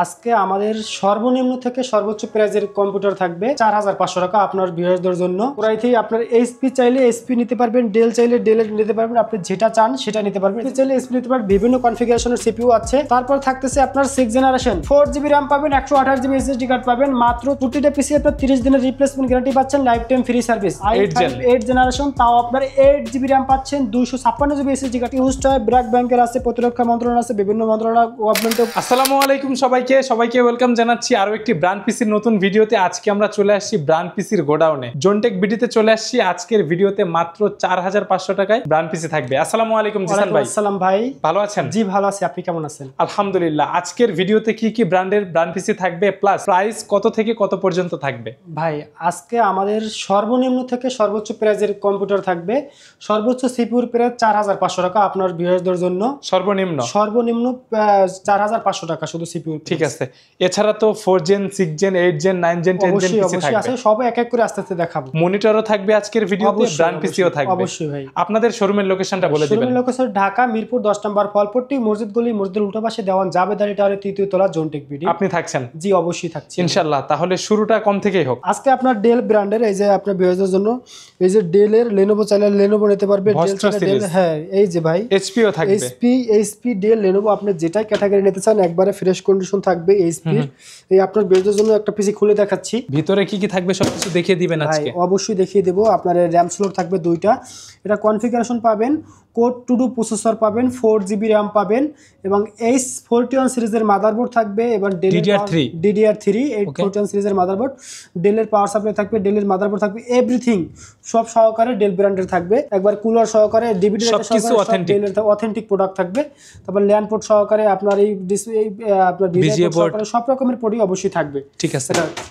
আজকে আমাদের সর্বনিম্ন থেকে সর্বোচ্চ প্রাইজের কম্পিউটার থাকবে 4500 টাকা আপনার ভিউয়ারদের জন্য। পুরাইতে আপনার এইচপি চাইলে এইচপি নিতে পারবেন, ডেল চাইলে ডেল নিতে পারবেন, আপনি যেটা চান সেটা নিতে পারবেন। এইচপি চাইলে এইচপি নিতে পারবেন, বিভিন্ন কনফিগারেশনের সিপিইউ আছে। তারপর থাকতেছে আপনার 6 জেনারেশন 4GB RAM পাবেন, 128GB SSD কার্ড পাবেন। মাত্র প্রতিটা পিসি আপনার 30 দিনের রিপ্লেসমেন্ট গ্যারান্টি পাচ্ছেন, life time free service. 8 generation তাও আপনার 8GB RAM পাচ্ছেন, 256GB SSD কার্ড ইউজড হয়। ব্র্যাক ব্যাংকের আছে, প্রতিরক্ষা মন্ত্রণালয় আছে, বিভিন্ন মন্ত্রণালয় গভর্নমেন্ট। আসসালামু আলাইকুম সবাইকে ওয়েলকাম জানাচ্ছি আরো একটি ব্র্যান্ড পিসির নতুন ভিডিওতে। আজকে আমরা চলে আসছি ব্র্যান্ড পিসির গোডাউনে, জোনটেক বিডিতে চলে আসছি। আজকের ভিডিওতে মাত্র 4500 টাকায় ব্র্যান্ড পিসি থাকবে। আসসালামু আলাইকুম জিসান ভাই। আসসালাম ভাই, ভালো আছেন? জি ভালো আছি, আপনি কেমন আছেন? আলহামদুলিল্লাহ। আজকের ভিডিওতে কি কি ব্র্যান্ডের ব্র্যান্ড পিসি থাকবে, প্লাস প্রাইস কত থেকে কত পর্যন্ত থাকবে? ভাই আজকে আমাদের সর্বনিম্ন থেকে সর্বোচ্চ প্রাইজের কম্পিউটার থাকবে। সর্বোচ্চ সিপিইউর প্রাইস 4500 টাকা আপনার ভিউয়ারদের জন্য। সর্বনিম্ন 4500 টাকা শুধু সিপিইউ। ঠিক আছে। এছাড়া তো 4 gen 6 gen 8 gen 9 gen 10 gen PC থাকবে। আছে, সব এক এক করে আস্তে আস্তে দেখাবো। মনিটরও থাকবে আজকের ভিডিওতে, ব্র্যান্ড পিসিও থাকবে অবশ্যই ভাই। আপনাদের শোরুমের লোকেশনটা বলে দিবেন। শোরুমের লোকেশন ঢাকা মিরপুর 10 নম্বর ফলপট্টি মসজিদ গলি, মসজিদের উল্টো পাশে দেওয়ান জাবেদ আলী টাওয়ারের 3য় তলা, জোনটেক বিডি। আপনি থাকছেন? জি অবশ্যই থাকছি ইনশাআল্লাহ। তাহলে শুরুটা কম থেকেই হোক। আজকে আপনার ডেল ব্র্যান্ডের এই যে আপনার ভিউয়ারদের জন্য এই যে ডেলের লেনোভো চাইলে লেনোভো নিতে পারবে। ডেল হ্যাঁ এই যে ভাই এইচপিও থাকবে। এইচপি ডেল লেনোভো আপনি যেটাই ক্যাটাগরি নিতে চান একবারে ফ্রেশ কন্ডিশন থাকবে এইচপি। এই আপনার ভিউয়ারদের জন্য একটা পিসি খুলে দেখাচ্ছি, ভিতরে কি কি থাকবে সবকিছু দেখিয়ে দিবেন আজকে। অবশ্যই দেখিয়ে দেবো। আপনার র্যাম স্লট থাকবে 2টা, এটা কনফিগারেশন পাবেন, কোড টু ডু প্রসেসর পাবেন, 4GB RAM পাবেন এবং H41 সিরিজের মাদারবোর্ড থাকবে। এবার DDR3 H41 সিরিজের মাদারবোর্ড, ডেলের পাওয়ার সাপ্লাই থাকবে, ডেলের মাদারবোর্ড থাকবে, এভরিথিং সব সহকারে ডেল ব্র্যান্ডের থাকবে। একবার কুলার সহকারে, ডিভিডি অথেন্টিক প্রোডাক্ট থাকবে। তারপর ল্যান্ড পোর্ট সহকারে আপনার এই আপনার ভিজিএ পোর্ট সব রকমের পোর্টই অবশ্যই থাকবে। ঠিক আছে।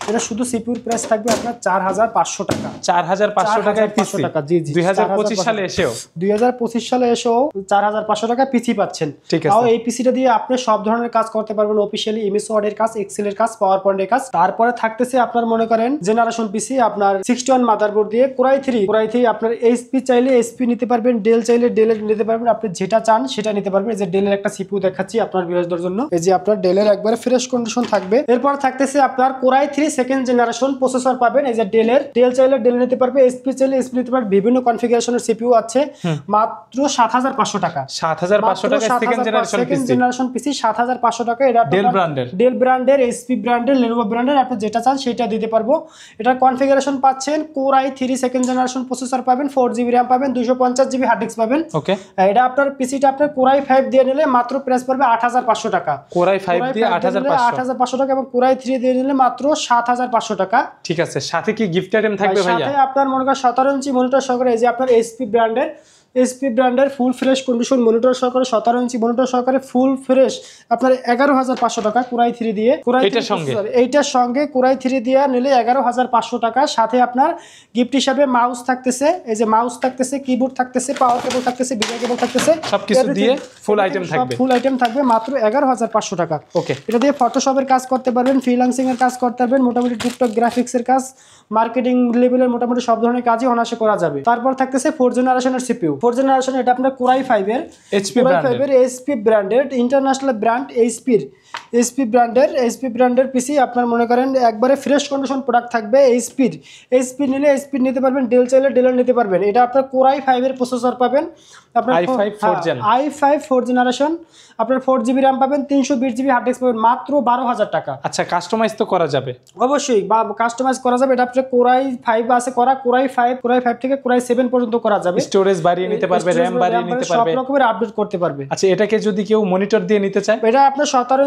এটা শুধু সিপিইউর প্রাইস থাকবে আপনার 4500 টাকা। 4500 টাকায় পিসি। জি জি 2025 সালে এসেও 2025 সালে এসেও 4500 টাকা পিসি পাচ্ছেন। তাও এই পিসিটা দিয়ে আপনি সব ধরনের কাজ করতে পারবেন, অফিশিয়ালি এমএস ওয়ার্ডের কাজ, এক্সেলের কাজ, পাওয়ার পয়েন্টের কাজ। তারপরে থাকতেছে আপনার মনে করেন জেনারেশন পিসি আপনার 61 মাদারবোর্ড দিয়ে কোরাই 3 আপনার এইচপি চাইলে এইচপি নিতে পারবেন, ডেল চাইলে ডেল নিতে পারবেন, আপনি যেটা চান সেটা নিতে পারবেন। এই যে ডেলের একটা সিপিইউ দেখাচ্ছি আপনার ভিউয়ারদের জন্য, এই যে আপনার ডেলের একবারে ফ্রেশ কন্ডিশন থাকবে। এরপর থাকতেছে আপনার কোরাই 3 সেকেন্ড জেনারেশন প্রসেসর পাবেন। এই যে ডেল চাইলে ডেল নিতে পারবে, এইচপি চাইলে এইচপি নিতে পারবে, বিভিন্ন কনফিগারেশনের সিপিইউ আছে। মাত্র 7500 টাকা। 7500 টাকা সেকেন্ড জেনারেশন পিসি 7500 টাকা। এটা ডেল ব্র্যান্ডের, এইচপি ব্র্যান্ডের, লেনোভো ব্র্যান্ডের, আপনি যেটা চান সেটা দিতে পারবো। এটা কনফিগারেশন পাচ্ছেন কোরাই 3 সেকেন্ড জেনারেশন প্রসেসর পাবেন, 4GB RAM পাবেন, 250GB হার্ড ডিস্ক পাবেন। ওকে। এটা আপনার পিসিটা আপনার কোরাই 5 দিয়ে নিলে মাত্র প্রাইস পড়বে 8500 টাকা। কোরাই 5 দিয়ে 8500 টাকা এবং কোরাই 3 দিয়ে নিলে মাত্র 7500 টাকা। ঠিক আছে। সাথে কি গিফট আইটেম থাকবে ভাইয়া? সাথে আপনার মনে করেন 17 ইঞ্চি মনিটর সহকারে এই যে আপনার এইচপি ব্র্যান্ডের ফুল ফ্রেশ কন্ডিশন মনিটর সহকারে, 17 ইঞ্চি মনিটর সহকারে ফুল ফ্রেশ আপনার 11500 টাকা কোরাই 3 দিয়ে। এইটার সঙ্গে কোরাই 3 দিয়ে নিলে 11500 টাকা। সাথে আপনার গিফট হিসাবে মাউস থাকতেছে, এই যে মাউস থাকতেছে, কিবোর্ড থাকতেছে, পাওয়ার কেবল থাকতেছে, ভিডিও কেবল থাকতেছে, সবকিছু দিয়ে ফুল আইটেম থাকবে। ফুল আইটেম থাকবে মাত্র 11500 টাকা। ওকে। এটা দিয়ে ফটোশপের কাজ করতে পারবেন, ফ্রিল্যান্সিং এর কাজ করতে পারবেন, মোটামুটি টিকটক গ্রাফিক্সের কাজ, মার্কেটিং লেভেলের মোটামুটি সব ধরনের কাজই অনায়াসে করা যাবে। তারপর থাকতেছে 4 জেনারেশনের সিপিইউ। 4 জেনারেশন এটা আপনার কোরাই 5 এর এইচপি ব্র্যান্ডের ইন্টারন্যাশনাল ব্র্যান্ড এইচপি ব্র্যান্ডের পিসি আপনার মনে করেন একবারে ফ্রেশ কন্ডিশন প্রোডাক্ট থাকবে। এইচপি নিলে এইচপি নিতে পারবেন, ডেল চাইলে ডেল নিতে পারবেন। এটা আপনার কোরাই 5 এর প্রসেসর পাবেন, আপনার i5 4 জেনারেশন, আপনার 4GB RAM পাবেন, 320GB হার্ড ডিস্ক পাবেন, মাত্র 12000 টাকা। আচ্ছা, কাস্টমাইজ তো করা যাবে? অবশ্যই কাস্টমাইজ করা যাবে। এটা আপনার কোরাই 5 আছে করা, কোরাই 5 থেকে কোরাই 7 পর্যন্ত করা যাবে। স্টোরেজ বাড়িয়ে নিতে পারবে, RAM বাড়িয়ে নিতে পারবে, সব রকমের আপডেট করতে পারবে। আচ্ছা, এটাকে যদি কেউ মনিটর দিয়ে নিতে চায়? এটা আপনার 17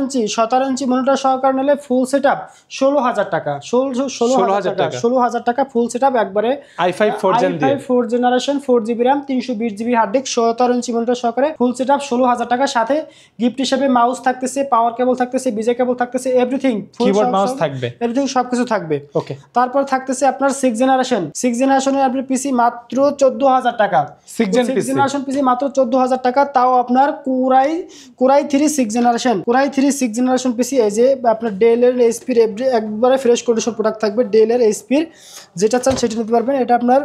ইঞ্চি মনিটর সহকারে নিলে ফুল সেটআপ 16000 টাকা। 16000 টাকা ফুল সেটআপ একবারে i5 4 generation 4GB RAM 320GB hard disk 17 inch monitor সহকারে ফুল সেটআপ 16000 টাকা। সাথে গিফট হিসেবে মাউস থাকতেছে, পাওয়ার কেবল থাকতেছে, বিজে কেবল থাকতেছে, এভরিথিং, কিবোর্ড মাউস থাকবে, এভরিথিং সবকিছু থাকবে। ওকে। তারপর থাকতেছে আপনার 6 জেনারেশনের আপনার পিসি মাত্র 14000 টাকা। 6 জেনারেশন পিসি মাত্র 14000 টাকা, তাও আপনার কোরাই 3 6 জেনারেশন, কোরাই 3 6 জেনারেশন পিসি। এই যে আপনার ডেল এর এইচপির একবারে ফ্রেশ কন্ডিশন প্রোডাক্ট থাকবে, ডেল এর এইচপির যেটা চান সেটা নিতে পারবেন। এটা আপনার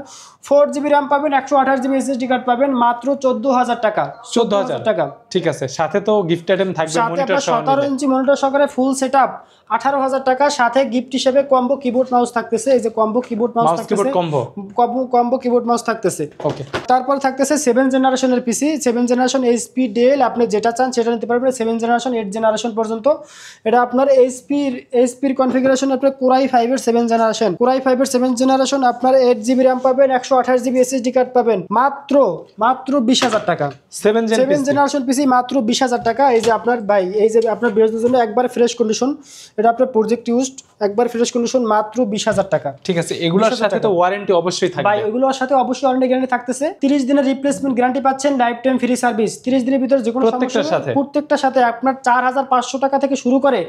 4GB RAM পাবেন, 128GB SSD কার্ড পাবেন মাত্র 14000 টাকা। 14000 টাকা, ঠিক আছে। সাথে তো গিফট আইটেম থাকবে, মনিটর সহ 17 ইঞ্চি মনিটর সহকারে ফুল সেটআপ 18000 টাকা। সাথে গিফট হিসেবে কম্বো কিবোর্ড মাউস থাকতেছে, এই যে কম্বো কিবোর্ড মাউস থাকতেছে, কম্বো কিবোর্ড মাউস থাকতেছে। ওকে, তারপর থাকতেছে 7 জেনারেশনের পিসি, 7 জেনারেশন এইচপি ডেল, আপনি যেটা চান সেটা নিতে পারবেন। 7 জেনারেশন 8 জেনারেশন পর্যন্ত এটা আপনার এইচপির কনফিগারেশন আপনার কোরাই 5 এর 7 জেনারেশন, কোরাই 5 এর 7 জেনারেশন আপনার 8GB RAM পাবেন, 128GB SSD কার্ড পাবেন মাত্র 20000 টাকা। 7 জেনারেশন পিসি মাত্র 20000 টাকা। এই যে আপনার ভাই, এই যে আপনার বিয়ের জন্য একবার ফ্রেশ কন্ডিশন, এটা আপনার প্রজেক্ট ইউজড একবার ফ্রেশ কন্ডিশন মাত্র 20000 টাকা। ঠিক আছে, এগুলোর সাথে তো ওয়ারেন্টি অবশ্যই থাকবে ভাই, এগুলোর সাথে অবশ্যই ওয়ারেন্টি গ্যারান্টি থাকতেছে। 30 দিনের রিপ্লেসমেন্ট গ্যারান্টি পাচ্ছেন, লাইফ টাইম ফ্রি সার্ভিস। 30 দিনের ভিতরে যে কোনো সমস্যা প্রত্যেকটার সাথে আপনার 4500 টাকা থেকে শুরু করে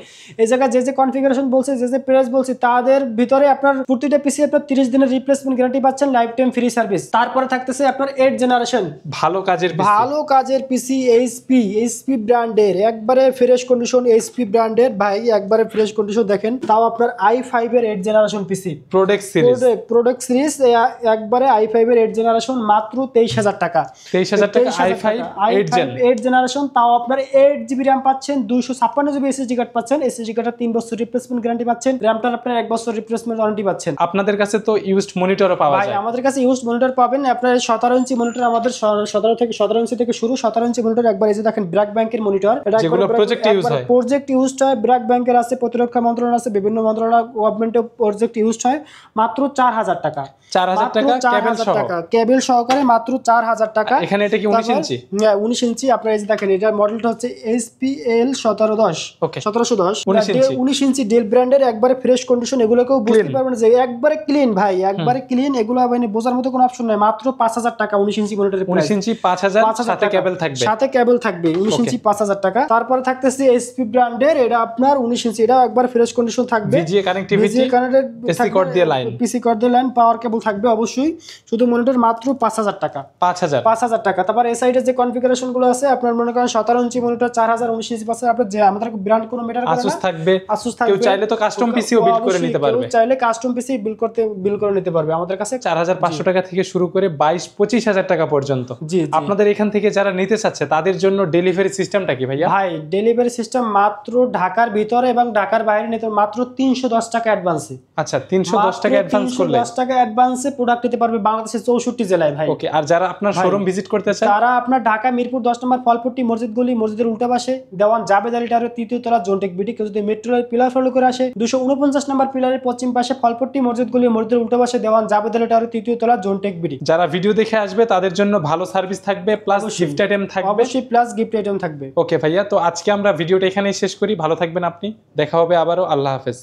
এই জায়গায় যে কনফিগারেশন বলছে, যে প্রাইস বলছে, তাদের ভিতরে আপনার প্রতিটা পিসি আপনার 30 দিনের রিপ্লেসমেন্ট গ্যারান্টি পাচ্ছেন, লাইফ টাইম ফ্রি সার্ভিস। তারপরে থাকতেছে আপনার 8 জেনারেশন ভালো কাজের পিসি এইচপি ব্র্যান্ডের একবারে ফ্রেশ কন্ডিশন, এইচপি ব্র্যান্ডের ভাই একবারে ফ্রেশ কন্ডিশন দেখেন, তাও আপনার i5 এর 8 জেনারেশন পিসি প্রোডাক্ট সিরিজ একবারে i5 এর 8 জেনারেশন মাত্র 23000 টাকা। 23000 টাকা i5 8 জেনারেশন, তাও আপনার 8GB RAM পাচ্ছেন, 256GB SSD কার্ড পাচ্ছেন, SSD কার্ডের 3 বছর রিপ্লেসমেন্ট গ্যারান্টি পাচ্ছেন, র‍্যামটার আপনার 1 বছর রিপ্লেসমেন্ট ওয়ারেন্টি পাচ্ছেন। আপনাদের কাছে তো ইউজড মনিটরও পাওয়া যায়। আমাদের কাছে ইউজড মনিটর পাবেন, আপনার 17 ইঞ্চি মনিটর, আমাদের 17 ইঞ্চি থেকে শুরু। 17 ইঞ্চি মনিটর একবার এই যে দেখেন ব্র্যাক ব্যাংকের মনিটর, এটা যেগুলো প্রজেক্ট ইউজ হয়, প্রজেক্ট ইউজড হয়, ব্র্যাক ব্যাংকের আছে, প্রতিরক্ষা মন্ত্রণালয় আছে, বিভিন্ন মন্ত্রণালয় গভর্নমেন্টের প্রজেক্ট ইউজড হয় মাত্র 4000 টাকা। 4000 টাকা কেবল সহকারে মাত্র 4000 টাকা। এখানে এটা কি 19 ইঞ্চি? হ্যাঁ 19 ইঞ্চি। আপনারা এই যে দেখেন এটার মডেলটা হচ্ছে HPL 1710, ওকে 1710 19 ইঞ্চি ডেল ব্র্যান্ডের একবারে ফ্রেশ কন্ডিশন। এগুলোকেও বুঝতে পারবেন যে একবারে ক্লিন ভাই, একবারে ক্লিন। এগুলো মানে বোঝার মতো কোনো অপশন নাই, মাত্র 5000 টাকা 19 ইঞ্চি মনিটরের প্রাইস। 19 ইঞ্চি 5000, সাথে কেবল থাকবে, 19 ইঞ্চি 5000 টাকা। তারপরে থাকতেছে এইচপি ব্র্যান্ডের, এটা আপনার 19 ইঞ্চি, এটা একবার ফ্রেশ কন্ডিশন থাকবে, VGA কানেক্টিভিটি, পিসি কোড দিয়ে লাইন, পাওয়ার কেবল থাকবে অবশ্যই। শুধু মনিটর মাত্র 5000 টাকা। 5000 টাকা। তারপর এই সাইডে যে কনফিগারেশন গুলো আছে, আপনার মনে করেন 17 ইঞ্চি মনিটর 4000, 19 ইঞ্চি 5000, আপনার যে আমাদের ব্র্যান্ড কোনো ম্যাটার করে না। Asus থাকবে, কেউ চাইলে তো কাস্টম পিসিও বিল্ড করে নিতে পারবে, কেউ চাইলে কাস্টম পিসি বিল্ড করে নিতে পারবে। আমাদের কাছে 4500 টাকা থেকে শুরু করে 22-25000 টাকা পর্যন্ত। আপনাদের এখান থেকে যারা নিতে চাচ্ছে তাদের জন্য ডেলিভারি সিস্টেমটা কি ভাইয়া? ভাই, ডেলিভারি সিস্টেম মাত্র ঢাকার ভিতরে এবং ঢাকার বাইরে নিতে মাত্র 310 টাকা অ্যাডভান্সে। আচ্ছা, 310 টাকা অ্যাডভান্স করলে 310 টাকা অ্যাডভান্সে প্রোডাক্ট নিতে পারবে বাংলাদেশের 64 জেলায় ভাই। ওকে, আর যারা আপনার শোরুম ভিজিট করতে চায় তারা আপনার ঢাকা মিরপুর 10 নম্বর ফলপট্টি মসজিদ গলি, মসজিদের উল্টা পাশে দেওয়ান জাবেদ আলী টাওয়ারের 3য় তলা জোনটেক বিডি। কেউ যদি মেট্রো রেল পিলার ফলো করে আসে 249 নম্বর পিলারের পশ্চিম পাশে ফলপট্টি মসজিদ গলি, মসজিদের উল্টা পাশে দেওয়ান জাবেদ আলী টাওয়ারের 3য় তলা জোনটেক বিডি। যারা ভিডিও দেখে আসবে তাদের জন্য ভালো সার্ভিস থাকবে, প্লাস গিফট আইটেম থাকবে। অবশ্যই প্লাস গিফট আইটেম থাকবে। ওকে ভাইয়া, তো আজকে আমরা ভিডিওটা এখানেই শেষ করি। ভালো থাকবেন আপনি, দেখা হবে আবারও। আল্লাহ হাফেজ।